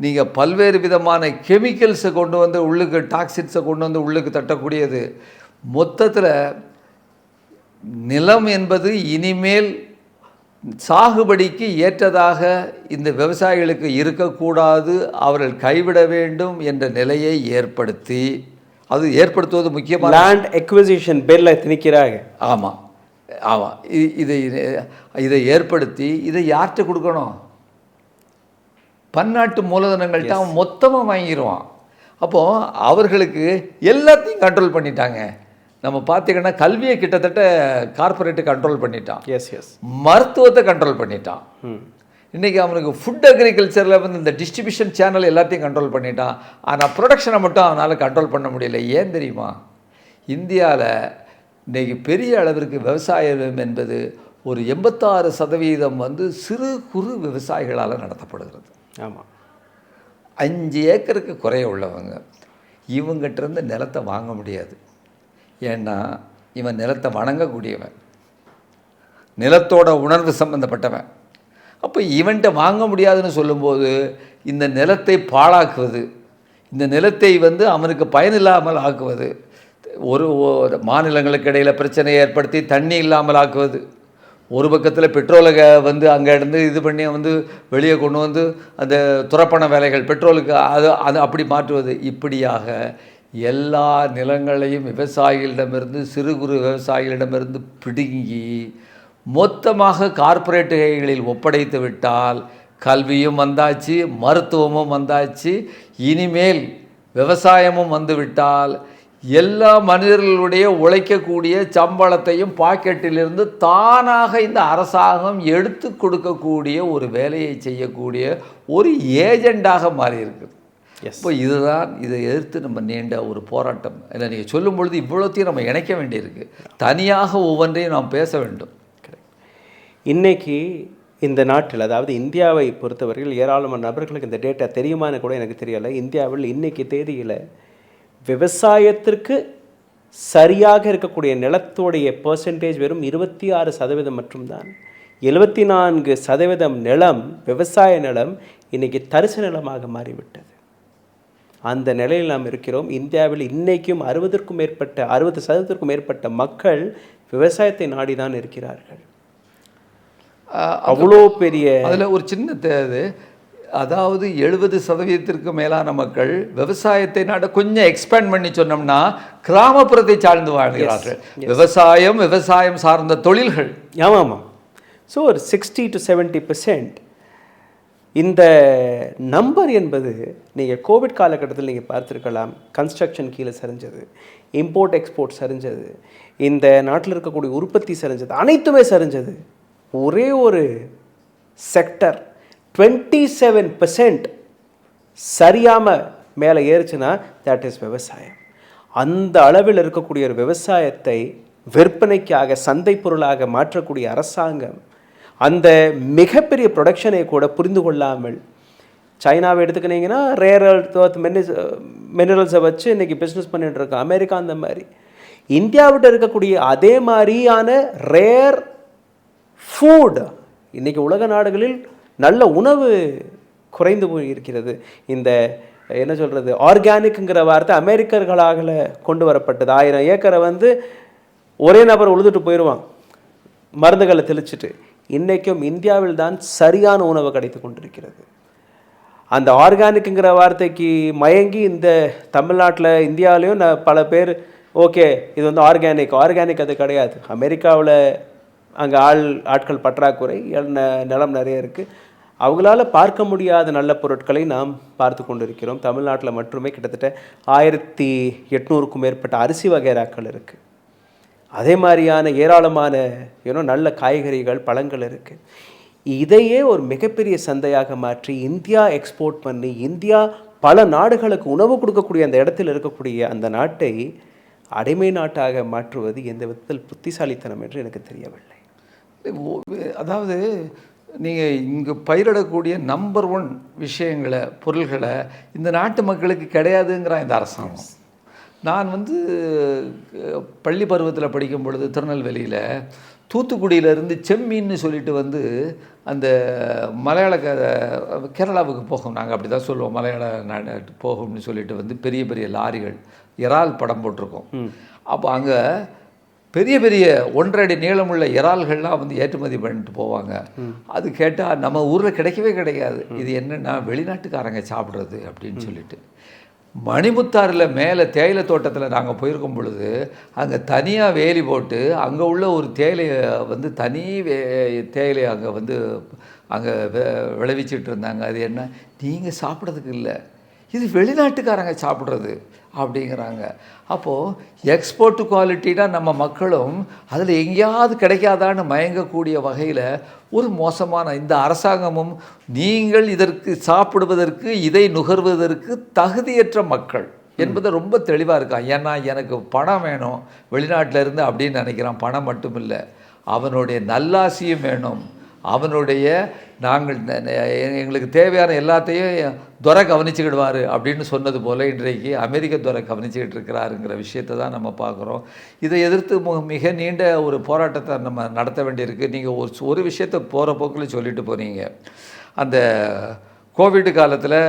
நீங்கள் பல்வேறு விதமான கெமிக்கல்ஸை கொண்டு வந்து உள்ளுக்கு, டாக்ஸின்ஸை கொண்டு வந்து உள்ளுக்கு தட்டக்கூடியது. மொத்தத்தில் நிலம் என்பது இனிமேல் சாகுபடிக்கு ஏற்றதாக இந்த விவசாயிகளுக்கு இருக்கக்கூடாது, அவர்கள் கைவிட வேண்டும் என்ற நிலையை ஏற்படுத்தி, அது ஏற்படுத்துவது முக்கியமாக லேண்ட் எக்விசிஷன் பில்லை திணிக்கிறாங்க. ஆமாம் ஆமாம். இதை ஏற்படுத்தி இதை யார்கிட்ட கொடுக்கணும், பன்னாட்டு மூலதனங்கள்ட்ட அவன் மொத்தமாக வாங்கிடுவான். அப்போது அவர்களுக்கு எல்லாத்தையும் கண்ட்ரோல் பண்ணிட்டாங்க. நம்ம பார்த்தீங்கன்னா கல்வியை கிட்டத்தட்ட கார்பரேட்டு கண்ட்ரோல் பண்ணிட்டான். மருத்துவத்தை கண்ட்ரோல் பண்ணிட்டான். இன்றைக்கி அவனுக்கு ஃபுட் அக்ரிகல்ச்சரில் வந்து இந்த டிஸ்ட்ரிபியூஷன் சேனல் எல்லாத்தையும் கண்ட்ரோல் பண்ணிட்டான். ஆனால் ப்ரொடக்ஷனை மட்டும் அவனால் கண்ட்ரோல் பண்ண முடியல. ஏன் தெரியுமா, இந்தியாவில் இன்றைக்கி பெரிய அளவிற்கு விவசாயம் என்பது ஒரு 86% வந்து சிறு குறு விவசாயிகளால் நடத்தப்படுகிறது. ஆமாம். 5 ஏக்கருக்கு குறைய உள்ளவங்க இவங்ககிட்டருந்து நிலத்தை வாங்க முடியாது. ஏன்னா இவன் நிலத்தை வணங்கக்கூடியவன், நிலத்தோட உணர்வு சம்பந்தப்பட்டவன். அப்போ இவன்கிட்ட வாங்க முடியாதுன்னு சொல்லும்போது இந்த நிலத்தை பாழாக்குவது, இந்த நிலத்தை வந்து அவனுக்கு பயனில்லாமல் ஆக்குவது, ஒரு மாநிலங்களுக்கு இடையில் பிரச்சனையை ஏற்படுத்தி தண்ணி இல்லாமல் ஆக்குவது, ஒரு பக்கத்தில் பெட்ரோலை வந்து அங்கே இருந்து இது பண்ணி வந்து வெளியே கொண்டு வந்து அந்த துரப்பண வேலைகள் பெட்ரோலுக்கு அது அப்படி மாற்றுவது, இப்படியாக எல்லா நிலங்களையும் விவசாயிகளிடமிருந்து, சிறு குறு விவசாயிகளிடமிருந்து பிடுங்கி மொத்தமாக கார்ப்பரேட் கைகளில் ஒப்படைத்து விட்டால் கல்வியும் வந்தாச்சு, மருத்துவமும் வந்தாச்சு, இனிமேல் விவசாயமும் வந்துவிட்டால் எல்லா மனிதர்களுடைய உழைக்கக்கூடிய சம்பளத்தையும் பாக்கெட்டிலிருந்து தானாக இந்த அரசாங்கம் எடுத்து கொடுக்கக்கூடிய ஒரு வேலையை செய்யக்கூடிய ஒரு ஏஜெண்டாக மாறி இருக்குது. இப்போ இதுதான், இதை எதிர்த்து நம்ம நீண்ட ஒரு போராட்டம். இல்லை, நீங்கள் சொல்லும் பொழுது இவ்வளோத்தையும் நம்ம இணைக்க வேண்டியிருக்கு. தனியாக ஒவ்வொன்றையும் நாம் பேச வேண்டும். இன்றைக்கி இந்த நாட்டில், அதாவது இந்தியாவை பொறுத்தவரையில் ஏராளமான நபர்களுக்கு இந்த டேட்டா தெரியுமான்னு கூட எனக்கு தெரியலை. இந்தியாவில் இன்றைக்கி தேதியில் விவசாயத்திற்கு சரியாக இருக்கக்கூடிய நிலத்தோடைய பர்சன்டேஜ் வெறும் 26% மட்டும்தான். 74% நிலம், விவசாய நிலம் இன்றைக்கி தரிசு நிலமாக மாறிவிட்டது. அந்த நிலையில் நாம் இருக்கிறோம். இந்தியாவில் இன்றைக்கும் 60% மேற்பட்ட மக்கள் விவசாயத்தை நாடிதான் இருக்கிறார்கள். அவ்வளோ பெரிய அதில் ஒரு சின்ன தேவை, அதாவது 70% மேலான மக்கள் விவசாயத்தை நாட கொஞ்சம் எக்ஸ்பேண்ட் பண்ணி சொன்னோம்னா கிராமப்புறத்தை சார்ந்து வாழ்கிறார்கள். விவசாயம் சார்ந்த தொழில்கள். ஆமாம். ஸோ ஒரு 60 to 70%. இந்த நம்பர் என்பது நீங்கள் கோவிட் காலகட்டத்தில் நீங்கள் பார்த்துருக்கலாம். கன்ஸ்ட்ரக்ஷன் கீழே சரிஞ்சது, இம்போர்ட் எக்ஸ்போர்ட் சரிஞ்சது, இந்த நாட்டில் இருக்கக்கூடிய உற்பத்தி சரிஞ்சது, அனைத்துமே சரிஞ்சது. ஒரே ஒரு செக்டர் 27% சரியாமல் மேலே ஏறுச்சுன்னா தட் இஸ் விவசாயம். அந்த அளவில் இருக்கக்கூடிய ஒரு விவசாயத்தை விற்பனைக்காக சந்தை பொருளாக மாற்றக்கூடிய அரசாங்கம் அந்த மிகப்பெரிய ப்ரொடக்ஷனை கூட புரிந்து கொள்ளாமல், சைனாவை எடுத்துக்கினீங்கன்னா ரேர் எர்த் மினரல்ஸை வச்சு இன்றைக்கி பிஸ்னஸ் பண்ணிட்டு இருக்கோம். அமெரிக்கா அந்த மாதிரி. இந்தியாவிட்ட இருக்கக்கூடிய அதே மாதிரியான ரேர் ஃபுட் இன்றைக்கி உலக நாடுகளில் நல்ல உணவு குறைந்து போய் இருக்கிறது. இந்த என்ன சொல்கிறது, ஆர்கானிக்குங்கிற வார்த்தை அமெரிக்கர்களால் கொண்டு வரப்பட்டது. 1000 ஏக்கரை வந்து ஒரே நபர் உழுதுட்டு போயிடுவான் மருந்துகளை தெளிச்சிட்டு. இன்றைக்கும் இந்தியாவில் தான் சரியான உணவு கிடைத்து கொண்டிருக்கிறது. அந்த ஆர்கானிக்குங்கிற வார்த்தைக்கு மயங்கி இந்த தமிழ்நாட்டில் இந்தியாவிலையும் பல பேர் ஓகே இது வந்து ஆர்கானிக் அது கிடையாது. அமெரிக்காவில் அங்கே ஆட்கள் பற்றாக்குறை, நிலம் நிறைய இருக்குது. அவங்களால பார்க்க முடியாத நல்ல பொருட்களை நாம் பார்த்து கொண்டிருக்கிறோம். தமிழ்நாட்டில் மட்டுமே கிட்டத்தட்ட 1800க்கும் மேற்பட்ட அரிசி வகைராக்கள் இருக்குது. அதே மாதிரியான ஏராளமான நல்ல காய்கறிகள், பழங்கள் இருக்குது. இதையே ஒரு மிகப்பெரிய சந்தையாக மாற்றி இந்தியா எக்ஸ்போர்ட் பண்ணி இந்தியா பல நாடுகளுக்கு உணவு கொடுக்கக்கூடிய அந்த இடத்தில் இருக்கக்கூடிய அந்த நாட்டை அடிமை நாட்டாக மாற்றுவது எந்த விதத்தில் புத்திசாலித்தனம் என்று எனக்கு தெரியவில்லை. அதாவது நீங்கள் இங்கே பயிரிடக்கூடிய நம்பர் 1 விஷயங்களை, பொருள்களை இந்த நாட்டு மக்களுக்கு கிடையாதுங்கிறான் இந்த அரசாங்கம். நான் வந்து பள்ளி பருவத்தில் படிக்கும் பொழுது திருநெல்வேலியில் தூத்துக்குடியிலேருந்து செம்மீன்னு சொல்லிட்டு வந்து அந்த மலையாள கேரளாவுக்கு போகும், நாங்கள் அப்படி தான் சொல்லுவோம், மலையாள போகும்னு சொல்லிட்டு வந்து பெரிய பெரிய லாரிகள் இறால் படம் போட்டிருக்கோம். அப்போ அங்கே பெரிய பெரிய 1.5 அடி நீளமுள்ள இறால்கள்லாம் வந்து ஏற்றுமதி பண்ணிட்டு போவாங்க. அது கேட்டால் நம்ம ஊரில் கிடைக்கவே கிடைக்காது. இது என்னென்னா வெளிநாட்டுக்காரங்க சாப்பிட்றது அப்படின்னு சொல்லிட்டு. மணிமுத்தாறில் மேலே தேயிலை தோட்டத்தில் நாங்கள் போயிருக்கும் பொழுது அங்கே தனியாக வேலி போட்டு அங்கே உள்ள ஒரு தேயிலையை வந்து தனி தேயிலை அங்கே வந்து அங்கே விளைவிச்சிட்டு இருந்தாங்க. அது என்ன, நீங்கள் சாப்பிட்றதுக்கு இல்லை, இது வெளிநாட்டுக்காரங்க சாப்பிட்றது அப்படிங்கிறாங்க. அப்போது எக்ஸ்போர்ட் குவாலிட்டினா நம்ம மக்களும் அதில் எங்கேயாவது கிடைக்காதான்னு மயங்கக்கூடிய வகையில் ஒரு மோசமான இந்த அரசாங்கமும், நீங்கள் இதற்கு சாப்பிடுவதற்கு இதை நுகர்வதற்கு தகுதியற்ற மக்கள் என்பதை ரொம்ப தெளிவாக இருக்கான். ஏன்னா எனக்கு பணம் வேணும் வெளிநாட்டில் இருந்து அப்படின்னு நினைக்கிறான். பணம் மட்டும் இல்லை, அவனுடைய நல்லாசியும் வேணும். அவனுடைய நாங்கள் எங்களுக்கு தேவையான எல்லாத்தையும் துரை கவனிச்சுக்கிடுவார் அப்படின்னு சொன்னது போல் இன்றைக்கு அமெரிக்க துரை கவனிச்சுக்கிட்டு இருக்கிறாருங்கிற விஷயத்தை தான் நம்ம பார்க்குறோம். இதை எதிர்த்து மிக நீண்ட ஒரு போராட்டத்தை நம்ம நடத்த வேண்டியிருக்கு. நீங்கள் ஒரு விஷயத்தை போகிற போக்கில் சொல்லிட்டு போனீங்க. அந்த கோவிட் காலத்தில்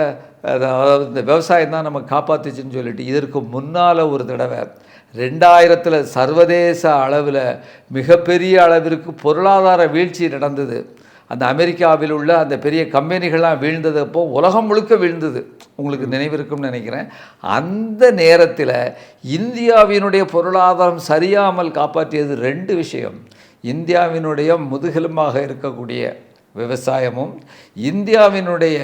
அதாவது இந்த விவசாயம் தான் நம்ம காப்பாற்றுச்சுன்னு சொல்லிட்டு, இதற்கு முன்னால் ஒரு தடவை 2000 சர்வதேச அளவில் மிகப்பெரிய அளவிற்கு பொருளாதார வீழ்ச்சி நடந்தது. அந்த அமெரிக்காவில் உள்ள அந்த பெரிய கம்பெனிகள்லாம் வீழ்ந்ததப்போ உலகம் முழுக்க வீழ்ந்தது, உங்களுக்கு நினைவிருக்கும்னு நினைக்கிறேன். அந்த நேரத்தில் இந்தியாவினுடைய பொருளாதாரம் சரியாமல் காப்பாற்றியது 2 விஷயம். இந்தியாவினுடைய முதுகெலும்பாக இருக்கக்கூடிய விவசாயமும், இந்தியாவினுடைய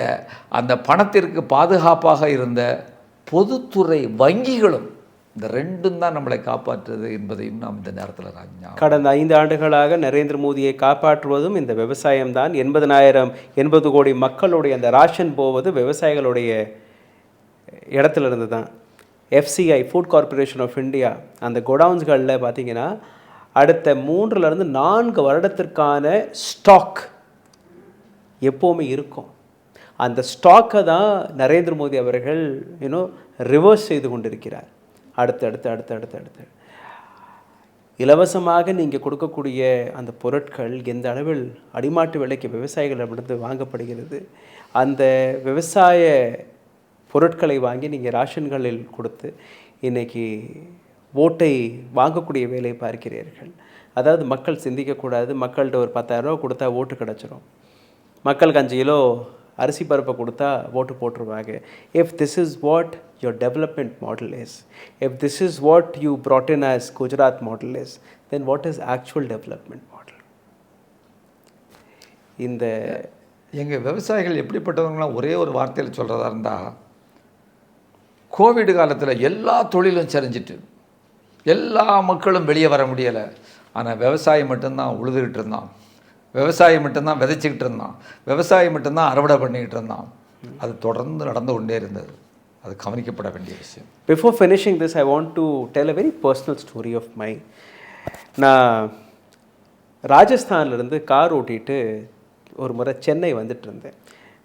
அந்த பணத்திற்கு பாதுகாப்பாக இருந்த பொதுத்துறை வங்கிகளும், இந்த 2ம் தான் நம்மளை காப்பாற்றுறது என்பதையும் நாம் இந்த நேரத்தில் கடந்த 5 ஆண்டுகளாக நரேந்திர மோடியை காப்பாற்றுவதும் இந்த விவசாயம்தான். 80 கோடி மக்களுடைய அந்த ராஷன் போவது விவசாயிகளுடைய இடத்துல இருந்து தான். FCI food corporation of India அந்த கோடவுன்ஸ்களில் பார்த்தீங்கன்னா அடுத்த 3 to 4 வருடத்திற்கான ஸ்டாக் எப்போவுமே இருக்கும். அந்த ஸ்டாக்கை தான் நரேந்திர மோடி அவர்கள் ரிவர்ஸ் செய்து கொண்டிருக்கிறார். அடுத்து இலவசமாக நீங்கள் கொடுக்கக்கூடிய அந்த பொருட்கள் எந்த அளவில் அடிமாட்டு விலைக்கு விவசாயிகளிடமிருந்து வாங்கப்படுகிறது. அந்த விவசாய பொருட்களை வாங்கி நீங்கள் ரேஷன்களில் கொடுத்து இன்றைக்கி ஓட்டை வாங்கக்கூடிய வேலையை பார்க்கிறீர்கள். அதாவது மக்கள் சிந்திக்கக்கூடாது, மக்கள்கிட்ட ஒரு 10,000 ரூபா கொடுத்தா ஓட்டு கிடச்சிரும், மக்களுக்கு 5 கிலோ அரிசி பருப்பை கொடுத்தா ஓட்டு போட்டுருவாங்க. If this is what your development model is, if this is what you brought in as Gujarat model is, then what is actual development model? இந்த எங்கள் விவசாயிகள் எப்படிப்பட்டவங்களாம் ஒரே ஒரு வார்த்தையில் சொல்கிறதா இருந்தால், கோவிட் காலத்தில் எல்லா தொழிலும் சரிஞ்சிட்டு எல்லா மக்களும் வெளியே வர முடியலை, ஆனால் விவசாயி மட்டும்தான் உழுதுகிட்டு இருந்தான், விவசாயி மட்டும்தான் விதைச்சிக்கிட்டு இருந்தான், விவசாயி மட்டும்தான் அறுவடை பண்ணிக்கிட்டு இருந்தான். அது தொடர்ந்து நடந்து கொண்டே இருந்தது. அது கவனிக்கப்பட வேண்டிய விஷயம். Before finishing this I want to tell a very personal story of my. நான் ராஜஸ்தான்லேருந்து கார் ஓட்டிகிட்டு ஒரு முறை சென்னை வந்துட்டு இருந்தேன்.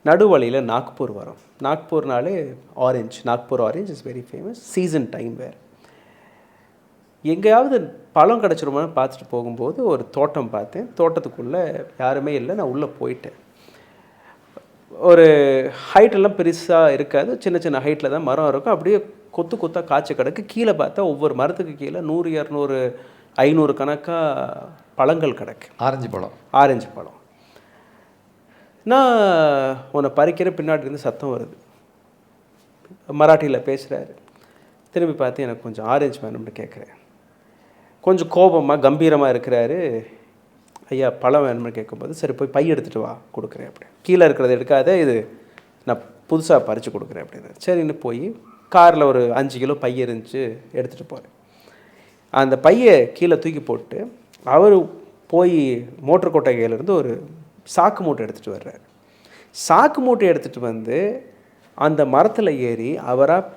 நடுவழியில் நாக்பூர் வரும். நாக்பூர்னாலே orange, Nagpur orange is very famous. Season time வேறு. எங்கேயாவது பழம் கிடச்சிருமான்னு பார்த்துட்டு போகும்போது ஒரு தோட்டம் பார்த்தேன். தோட்டத்துக்குள்ளே யாருமே இல்லை. நான் உள்ளே போயிட்டேன். ஒரு ஹைட்டெல்லாம் பெருசாக இருக்காது, சின்ன சின்ன ஹைட்டில் தான் மரம் இருக்கும். அப்படியே கொத்து கொத்தாக காய்ச்சி கிடக்கு. கீழே பார்த்தா ஒவ்வொரு மரத்துக்கு கீழே 100, 200, 500 கணக்காக பழங்கள் கிடக்கு. ஆரஞ்சு பழம். நான் உன்னை பறிக்கிற பின்னாடி இருந்து சத்தம் வருது. மராட்டியில் பேசுகிறாரு. திரும்பி பார்த்து எனக்கு கொஞ்சம் ஆரஞ்சு வேணும்னு கேட்குறேன். கொஞ்சம் கோபமாக கம்பீரமாக இருக்கிறாரு. ஐயா பழம் வேணும்னு கேட்கும்போது, சரி போய் பை எடுத்துகிட்டு வா, கொடுக்குறேன் அப்படி. கீழே இருக்கிறத எடுக்காத, இது நான் புதுசாக பறித்து கொடுக்குறேன் அப்படின்னு. சரின்னு போய் காரில் ஒரு 5 கிலோ பை இருந்துச்சு, எடுத்துகிட்டு போகிறேன். அந்த பையை கீழே தூக்கி போட்டு அவர் போய் மோட்டர் கொட்டகையிலேருந்து ஒரு சாக்கு மூட்டை எடுத்துகிட்டு வர்றார். சாக்கு மூட்டை எடுத்துகிட்டு வந்து அந்த மரத்தில் ஏறி அவராக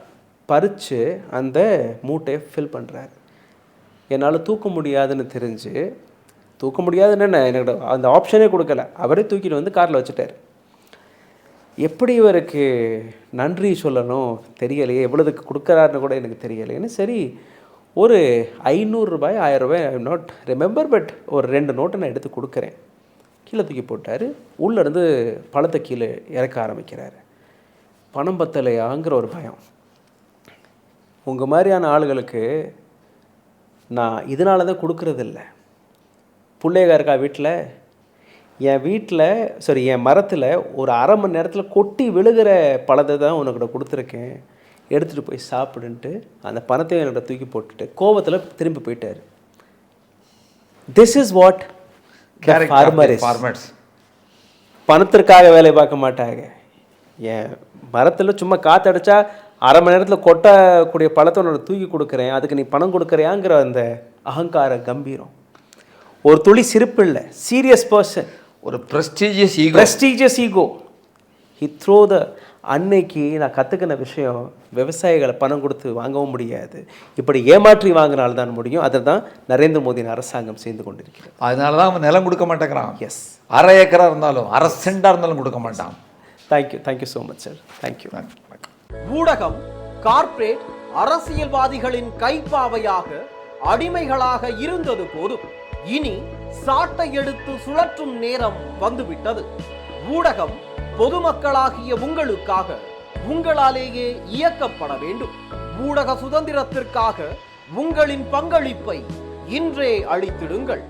பறித்து அந்த மூட்டையை ஃபில் பண்ணுறாரு. என்னால் தூக்க முடியாதுன்னு தெரிஞ்சு, தூக்க முடியாதுன்னு என்ன, எனக்கு அந்த ஆப்ஷனே கொடுக்கல, அவரே தூக்கிட்டு வந்து காரில் வச்சுட்டார். எப்படி இவருக்கு நன்றி சொல்லணும் தெரியலையே, எவ்வளோதுக்கு கொடுக்குறாருன்னு கூட எனக்கு தெரியலைன்னு சரி ஒரு 500 ரூபாய் 1000 ரூபாய் ஐ நாட் ரிமெம்பர், பட் ஒரு 2 நோட்டை நான் எடுத்து கொடுக்குறேன். கீழே தூக்கி போட்டார். உள்ளேருந்து பழத்தை கீழே இறக்க ஆரம்பிக்கிறாரு. பணம் பத்தலையாங்கிற ஒரு பயம். உங்கள் மாதிரியான ஆளுகளுக்கு நான் இதனால தான் கொடுக்குறதில்ல. பிள்ளைங்க இருக்கா வீட்டில், என் மரத்தில் ஒரு அரை மணி நேரத்தில் கொட்டி விழுகிற பழத்தை தான் உனக்கிட்ட கொடுத்துருக்கேன், எடுத்துகிட்டு போய் சாப்பிடுன்ட்டு அந்த பணத்தை என்கிட்ட தூக்கி போட்டுட்டு கோபத்தில் திரும்பி போயிட்டார். This is what farmers. பணத்திற்காக வேலை பார்க்க மாட்டாங்க. என் மரத்தில் சும்மா காற்றடிச்சா அரை மணி நேரத்தில் கொட்டக்கூடிய பழத்தை உன்னோட தூக்கி கொடுக்குறேன், அதுக்கு நீ பணம் கொடுக்குறியாங்கிற அந்த அகங்கார கம்பீரம். ஒரு துளி சிரிப்பு இல்லை, சீரியஸ் பர்சன். ஒரு ப்ரெஸ்டீஜியஸ் ஈகோ. ஹி த்ரோ த. அன்னைக்கு நான் கற்றுக்கின விஷயம், விவசாயிகளை பணம் கொடுத்து வாங்கவும் முடியாது, இப்படி ஏமாற்றி வாங்கினால்தான் முடியும். அதை தான் நரேந்திர மோடியின் அரசாங்கம் செய்து கொண்டிருக்கிறது. அதனால தான் அவன் நிலம் கொடுக்க மாட்டேங்கிறான். எஸ், அரை ஏக்கராக இருந்தாலும், அரை சென்டாக இருந்தாலும் கொடுக்க மாட்டான். Thank you so much sir. Thank you. ஊடகம் கார்ப்பரேட் அரசியல்வாதிகளின் கைப்பாவையாக அடிமைகளாக இருந்தது போதும். இனி சாட்டை எடுத்து சுழற்றும் நேரம் வந்துவிட்டது. ஊடகம் பொதுமக்களாகிய உங்களுக்காக, உங்களாலேயே இயக்கப்பட வேண்டும். ஊடக சுதந்திரத்திற்காக உங்களின் பங்களிப்பை இன்றே அளித்திடுங்கள்.